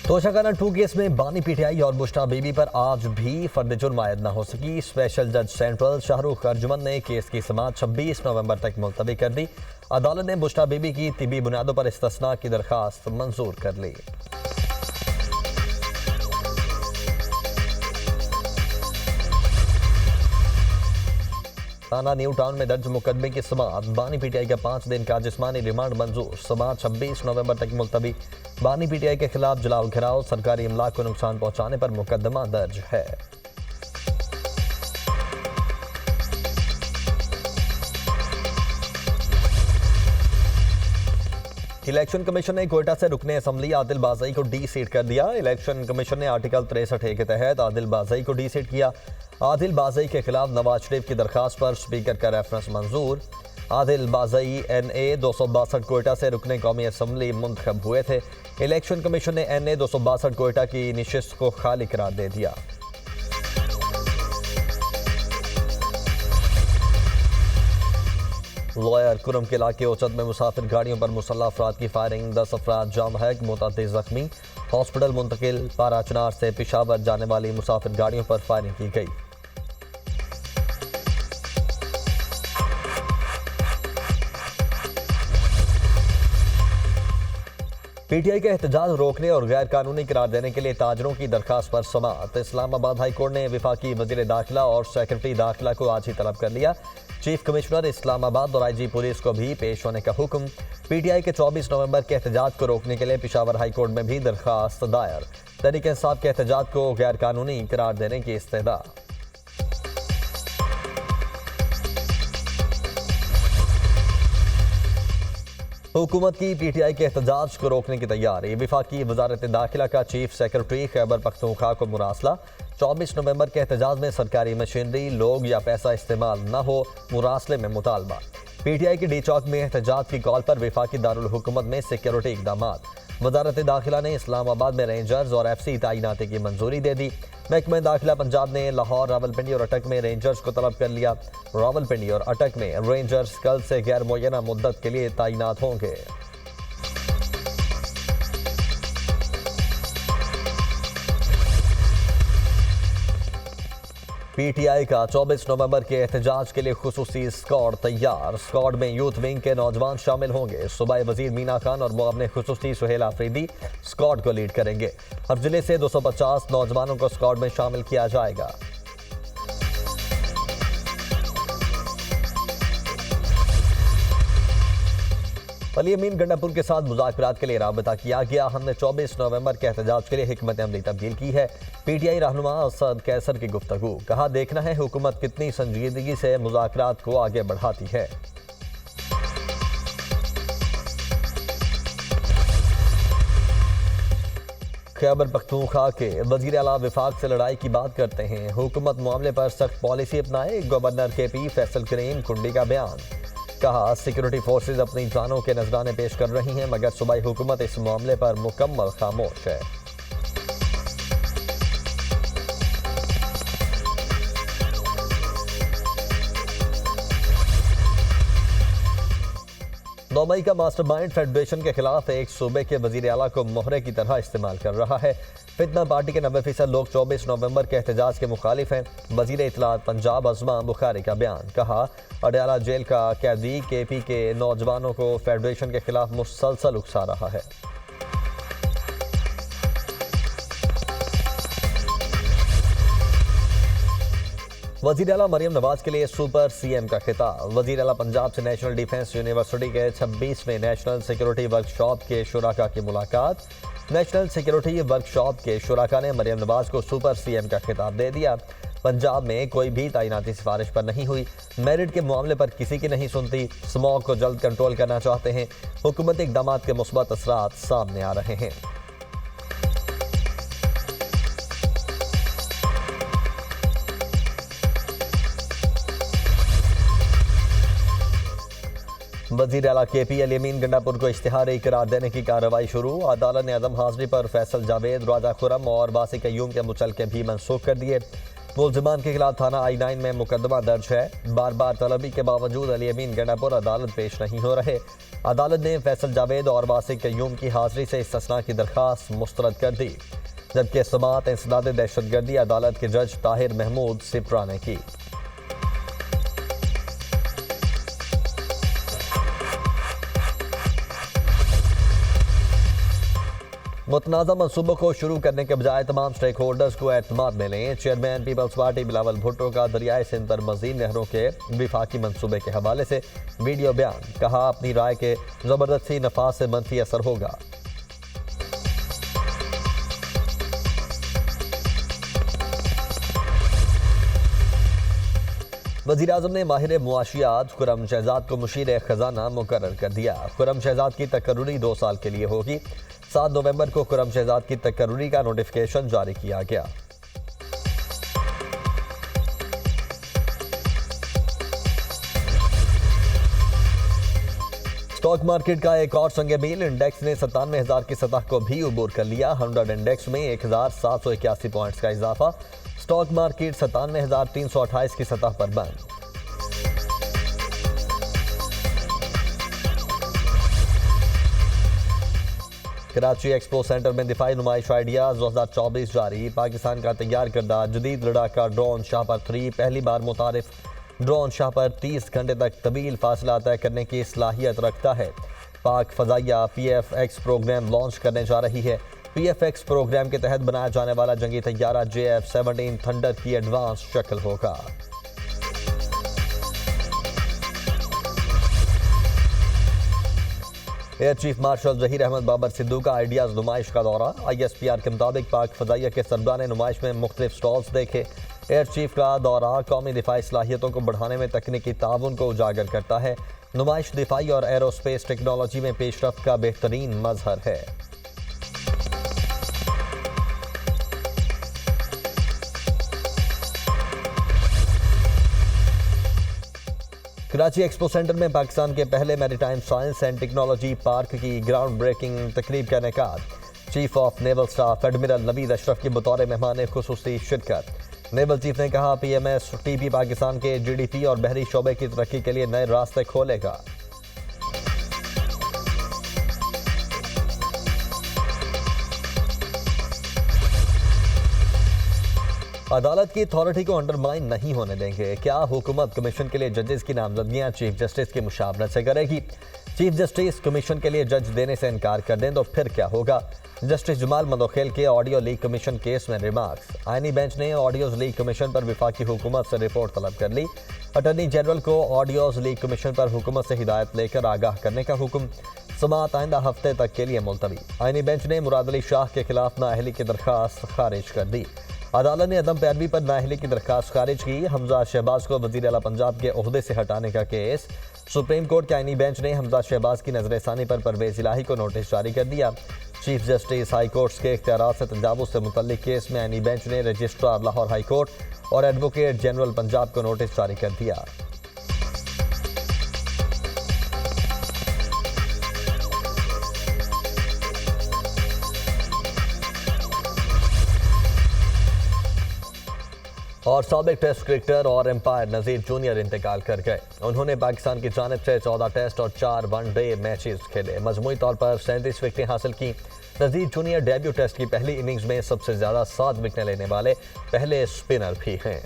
Toshakhana 2 case में बानी PTI और बुश्रा बीबी पर आज भी फर्द जुर्म आयद न हो सकी। स्पेशल जज सेंट्रल शाहरुख अर्जुमन ने केस की समाअत 26 नवंबर तक मुलतवी कर दी। अदालत ने बुश्रा बीबी की तिबी बुनियादों पर इस्तिस्ना की दरखास्त मंजूर कर ली। थाना न्यू टाउन में दर्ज मुकदमे की समाअत बानी पीटीआई का 5 दिन का जिस्मानी रिमांड मंजूर। समाअत 26 नवंबर तक मुलतवी। बानी पीटीआई के खिलाफ जलाल घिराव, सरकारी इमलाक को नुकसान पहुंचाने पर मुकदमा दर्ज है। इलेक्शन कमीशन ने कोयटा से रुकने असम्बली आदिल बाज़ई को डी सीट कर दिया। इलेक्शन कमीशन ने आर्टिकल 63A के तहत आदिल बाज़ई को डी सीट किया। आदिल बाज़ई के खिलाफ नवाज शरीफ की दरखास्त पर स्पीकर का रेफरेंस मंजूर। आदिल बाज़ई NA 262 कोयटा से रुकने कौमी असम्बली मुंतखब हुए थे। इलेक्शन कमीशन ने NA 262 कोयटा की निशिस्त को खाली करार दे दिया। लॉयर कुरम के इलाके ओचत में मुसाफिर गाड़ियों पर मुसल्लह अफराद की फायरिंग, 10 अफराद जाम है, मुतअद्दिद जख्मी, हॉस्पिटल मुंतकिल। पाराचनार से पेशावर जाने वाली मुसाफिर गाड़ियों पर फायरिंग की गई। पीटीआई के एहतजाज रोकने और गैर कानूनी करार देने के लिए ताजरों की दरखास्त पर समाअत। इस्लामाबाद हाई कोर्ट ने विफाकी वजीर दाखिला और सेक्रेटरी दाखिला को आज ही तलब कर लिया। चीफ कमिश्नर इस्लामाबाद और IG पुलिस को भी पेश होने का हुक्म। पीटीआई के 24 नवंबर के एहतजाज को रोकने के लिए पेशावर हाई कोर्ट में भी दरखास्त दायर। तहरीक इंसाफ के एहतजाज को गैर कानूनी करार देने की इस्तदा। हुकूमत की पीटीआई के एहतजाज को रोकने की तैयारी। विफाकी वजारत दाखिला का चीफ सेक्रेटरी खैबर पख्तूनख्वा को मुरासला। 24 नवंबर के एहतजाज में सरकारी मशीनरी, लोग या पैसा इस्तेमाल न हो, मुरासले में मुतालबा। पीटीआई की डी चौक में एहतजाज की कॉल पर विफाकी दारुल हुकूमत में सिक्योरिटी इकदामात। वजारत दाखिला ने इस्लामाबाद में रेंजर्स और FC तैनाती की मंजूरी दे दी। महकमा दाखिला पंजाब ने लाहौर, रावलपिंडी और अटक में रेंजर्स को तलब कर लिया। रावलपिंडी और अटक में रेंजर्स कल से गैर मुअय्यना मुद्दत के लिए तैनात होंगे। पीटीआई का 24 नवंबर के एहतजाज के लिए खुसूसी स्क्वाड तैयार। स्क्वाड में यूथ विंग के नौजवान शामिल होंगे। सूबाई वजीर मीना खान और मुआवने खुसूसी सुहेल आफरीदी स्क्वाड को लीड करेंगे। हर जिले से 250 नौजवानों को स्क्वाड में शामिल किया जाएगा। अली अमीन गंडापुर के साथ मुज़ाकरात के लिए राबता किया गया। हमने 24 नवंबर के एहतजाज के लिए हिकमत अमली तब्दील की है। पीटीआई रहनुमा असद कैसर की गुफ्तगू। कहा, देखना है हुकूमत कितनी संजीदगी से मुज़ाकरात को आगे बढ़ाती है। खैबर पख्तूनख्वा के वज़ीर आला विफाक से लड़ाई की बात करते हैं। हुकूमत मामले पर सख्त पॉलिसी अपनाए। गवर्नर KP फैसल करीम कुंडी का बयान। कहा, सिक्योरिटी फोर्सेज अपनी जानों के नजराने पेश कर रही हैं, मगर सूबाई हुकूमत इस मामले पर मुकम्मल खामोश है। नौमई का मास्टरमाइंड फेडरेशन के खिलाफ एक सूबे के वजीर आला को मोहरे की तरह इस्तेमाल कर रहा है। फितना पार्टी के 90% लोग 24 नवंबर के एहतजाज के मुखालिफ हैं। वजीर इत्तलात पंजाब अज़मा बुखारी का बयान। कहा, अडयाला जेल का कैदी KP के नौजवानों को फेडरेशन के खिलाफ मुसलसल उकसा रहा है। वज़ीर आला मरियम नवाज के लिए सुपर CM का खिताब। वज़ीर आला पंजाब से नेशनल डिफेंस यूनिवर्सिटी के 26वें नेशनल सिक्योरिटी वर्कशॉप के शुराका की मुलाकात। नेशनल सिक्योरिटी वर्कशॉप के शुराका ने मरियम नवाज को सुपर CM का खिताब दे दिया। पंजाब में कोई भी तैनाती सिफारिश पर नहीं हुई। मेरिट के मामले पर किसी की नहीं सुनती। स्मॉग को जल्द कंट्रोल करना चाहते हैं। हुकूमती इक़दामात के मुस्बत असरात सामने आ रहे हैं। वज़ीर आला KP अली अमीन गंडापुर को इश्तिहारी करार देने की कार्रवाई शुरू। अदालत ने अदम हाजिरी पर फैसल जावेद, राजा खुरम और बासिक अय्यूम के मुचलके भी मनसूख कर दिए। मुलजिमान के खिलाफ थाना I-9 में मुकदमा दर्ज है। बार बार तलबी के बावजूद अली अमीन गंडापुर अदालत पेश नहीं हो रहे। अदालत ने फैसल जावेद और वासिक कयूम की हाजिरी से इस्तिस्ना की दरखास्त मुस्तरद कर दी, जबकि समाअत इंसदाद दहशतगर्दी अदालत के जज ताहिर महमूद सिप्रा ने की। मुतनाज़ा मनसूबों को शुरू करने के बजाय तमाम स्टेक होल्डर्स को एतमाद में लें। Chairman Peoples Party Bilawal Bhutto का दरियाए सिंध पर मज़ीद नहरों के विफाकी मनसूबे के हवाले से वीडियो बयान। कहा, अपनी राय के ज़बरदस्ती नफाज से मनफी असर होगा। वज़ीर-ए-आज़म ने माहिर मुआशियात खुर्रम शहजाद को मुशीर खजाना मुकर्रर कर दिया। खुर्रम शहजाद की तकर्रुरी 2 साल के लिए होगी। 7 नवंबर को खुर्रम शहजाद की तकर्रुरी का नोटिफिकेशन जारी किया गया। स्टॉक मार्केट का एक और संग मील, इंडेक्स ने 97,000 की सतह को भी उबूर कर लिया। 100 इंडेक्स में 1,781 पॉइंट्स का इजाफा। स्टॉक मार्केट 97,328 की सतह पर बंद। कराची एक्सपो सेंटर में दिफाई नुमाइश आइडियाज 2024 जारी। पाकिस्तान का तैयार करदा जदीद लड़ाका ड्रोन शाहपर 3 पहली बार मुतारिफ। ड्रोन शाहपर 30 घंटे तक तवील फासला तय करने की सलाहियत रखता है। पाक फजाइया PFX प्रोग्राम लॉन्च करने जा रही है। PFX प्रोग्राम के तहत बनाया जाने वाला जंगी तैयारा JF-17 थंडर की एडवांस शक्ल होगा। Air chief marshal Zaheer Ahmed Babar Sidhu का आइडियाज नुमाइश का दौरा। ISPR के मुताबिक पाक फजाइया के सरबराह ने नुमाइश में मुख्तलिफ स्टॉल्स देखे। एयर चीफ का दौरा कौमी दिफाई सलाहियतों को बढ़ाने में तकनीकी ताउन को उजागर करता है। नुमाइश दिफाई और एरोस्पेस टेक्नोलॉजी में पेशरफ्त का बेहतरीन मजहर है। कराची एक्सपो सेंटर में पाकिस्तान के पहले maritime science and technology park की ग्राउंड ब्रेकिंग तकरीब का इनेकाद। Chief of naval staff admiral Naveed Ashraf की बतौर मेहमान खुसूसी शिरकत। नेवल चीफ ने कहा, PMS-TP पाकिस्तान के GDP और बहरी शोबे की तरक्की के लिए नए रास्ते खोलेगा। अदालत की अथॉरिटी को अंडरमाइन नहीं होने देंगे। क्या हुकूमत कमीशन के लिए जजेस की नामजदगियां चीफ जस्टिस की मुशावरत से करेगी? चीफ जस्टिस कमीशन के लिए जज देने से इनकार कर दें तो फिर क्या होगा? जस्टिस जमाल मंदोखेल के ऑडियो लीक कमीशन केस में रिमार्क्स। आईनी बेंच ने ऑडियोज लीक कमीशन पर विफाकी हुकूमत से रिपोर्ट तलब कर ली। अटॉर्नी जनरल को ऑडियोज लीक कमीशन पर हुकूमत से हिदायत लेकर आगाह करने का हुक्म। समाअत आइंदा हफ्ते तक के लिए मुलतवी। आईनी बेंच ने मुराद अली शाह के खिलाफ नाअहली की दरखास्त खारिज कर दी। अदालत ने अदम पैरवी पर नाअहली की दरखास्त खारिज की। हमजा शहबाज को वज़ीर आला पंजाब के ओहदे से हटाने का केस। सुप्रीम कोर्ट के आईनी बेंच ने हमजा शहबाज की नजरसानी पर परवेज इलाही को नोटिस जारी कर दिया। चीफ जस्टिस हाई कोर्ट के इख्तियारात से तजावुज़ से मुतल्लिक केस में आईनी बेंच ने रजिस्ट्रार लाहौर हाई कोर्ट और एडवोकेट जनरल पंजाब को नोटिस जारी कर दिया। और साबिक टेस्ट क्रिकेटर और एम्पायर नज़ीर जूनियर इंतकाल कर गए। उन्होंने पाकिस्तान की जानिब से 14 टेस्ट और 4 वनडे मैचेस खेले। मजमूई तौर पर 37 विकेटें हासिल की। नज़ीर जूनियर डेब्यू टेस्ट की पहली इनिंग्स में सबसे ज़्यादा 7 विकेटें लेने वाले पहले स्पिनर भी हैं।